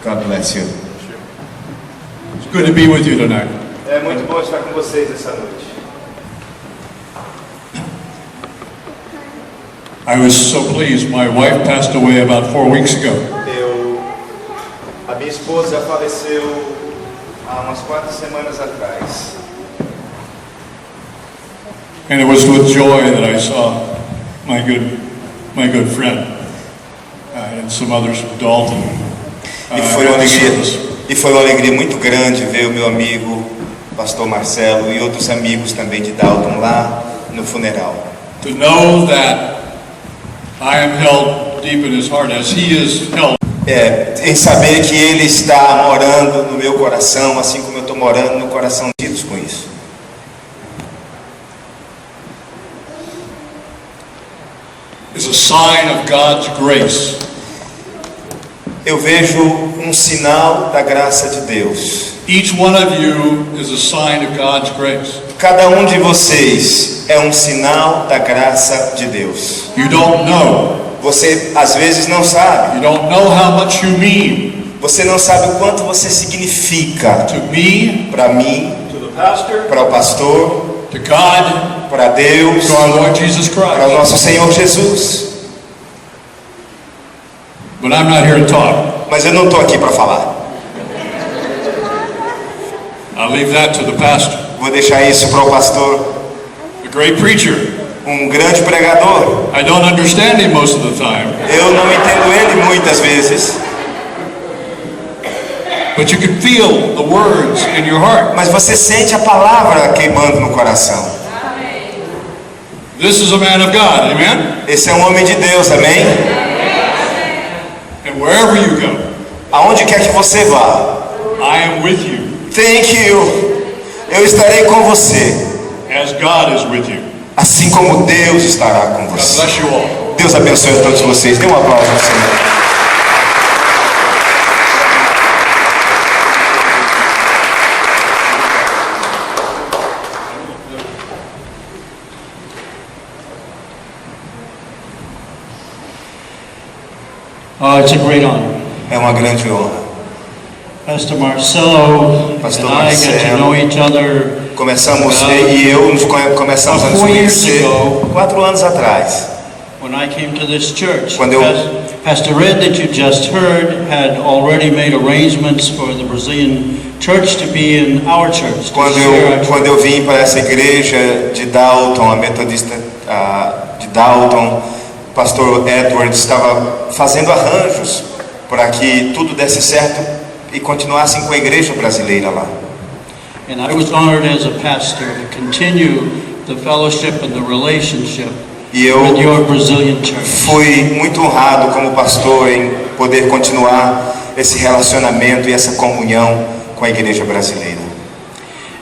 God bless you. It's good to be with you tonight. É muito bom estar com vocês essa noite. I was so pleased. My wife passed away about 4 weeks ago. A minha esposa faleceu há umas 4 semanas atrás. And it was with joy that I saw my good friend and some others from Dalton. E foi uma alegria muito grande ver o meu amigo, pastor Marcelo, e outros amigos também de Dalton lá no funeral. To know that I am held deep in his heart as he is held. Em saber que ele está morando no meu coração, assim como eu estou morando no coração deles com isso. Is a sign of God's grace. Eu vejo um sinal da graça de Deus. Each one of you is a sign of God's grace. Cada um de vocês é um sinal da graça de Deus. You don't know. Você às vezes não sabe. You don't know how much you mean. Você não sabe o quanto você significa. To me, para mim, to the pastor, para o pastor, to God, para Deus, to our Lord Jesus Christ. para o nosso Senhor Jesus. But I'm not here to talk. Mas eu não estou aqui para falar. I'll leave that to the pastor. Vou deixar isso para o pastor. A great preacher. Grande pregador. I don't understand him most of the time. Eu não entendo ele muitas vezes. But you can feel the words in your heart. Mas você sente a palavra queimando no coração. This is a man of God, amen? Esse é um homem de Deus, amém? And wherever you go, aonde quer que você vá, I am with you. Thank you. Eu estarei com você. As God is with you. Assim como Deus estará com você. God bless you all. Deus abençoe a todos vocês. Dê um aplauso ao Senhor. It's a great honor. É uma grande honra. Pastor Marcelo and I get to know each other. Começamos começamos a nos conhecer 4 anos atrás. When I came to this church, quando Pastor Red, that you just heard, had already made arrangements for the Brazilian church to be in our church. Quando eu vim para essa igreja de Dalton, a metodista de Dalton, o pastor Edward estava fazendo arranjos para que tudo desse certo e continuassem com a igreja brasileira lá. And I was honored as a pastor to continue the fellowship and the relationship with your Brazilian church. Fui muito honrado como pastor em poder continuar esse relacionamento e essa comunhão com a igreja brasileira.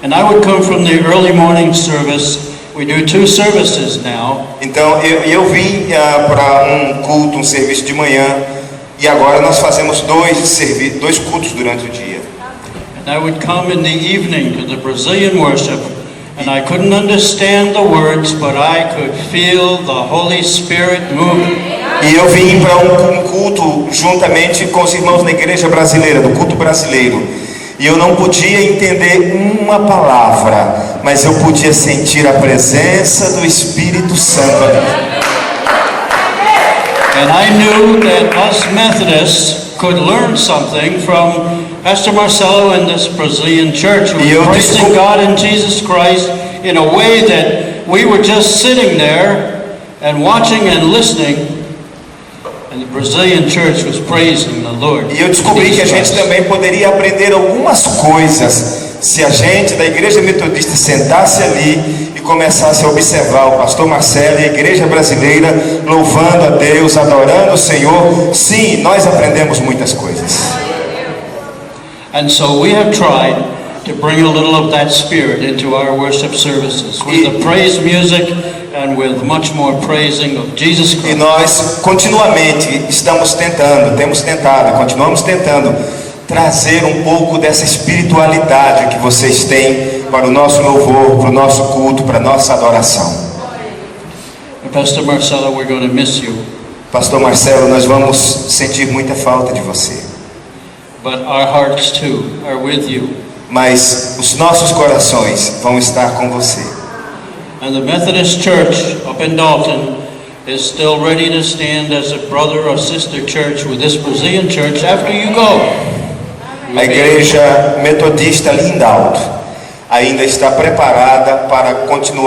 And I would come from the early morning service. We do 2 services now. Então eu vim para culto, serviço de manhã, e agora nós fazemos 2 cultos durante o dia. And I would come in the evening to the Brazilian worship, and I couldn't understand the words, but I could feel the Holy Spirit moving. E eu vim para culto juntamente com os irmãos da igreja brasileira, do culto brasileiro. E eu não podia entender uma palavra, mas eu podia sentir a presença do Espírito Santo ali. And I knew that us Methodists could learn something from Pastor Marcelo and this Brazilian church who was praising God and Jesus Christ in a way that we were just sitting there and watching and listening. And the Brazilian church was praising the Lord. E eu descobri que a gente também poderia aprender algumas coisas se a gente da igreja metodista sentasse ali e começasse a observar o pastor Marcelo e a igreja brasileira louvando a Deus, adorando o Senhor. Sim, nós aprendemos muitas coisas. And so we have tried to bring a little of that spirit into our worship services with the praise music and with much more praising of Jesus Christ. E nós continuamente continuamos tentando trazer um pouco dessa espiritualidade que vocês têm para o nosso louvor, para o nosso culto, para a nossa adoração. Pastor Marcelo, we're going to miss you. Pastor Marcelo, nós vamos sentir muita falta de você. but our hearts too are with you. Mas os nossos corações vão estar com você. And the Methodist Church up in Dalton is still ready to stand as a brother or sister church with this Brazilian church after you go. A igreja metodista ali em Dalton ainda está preparada para continuar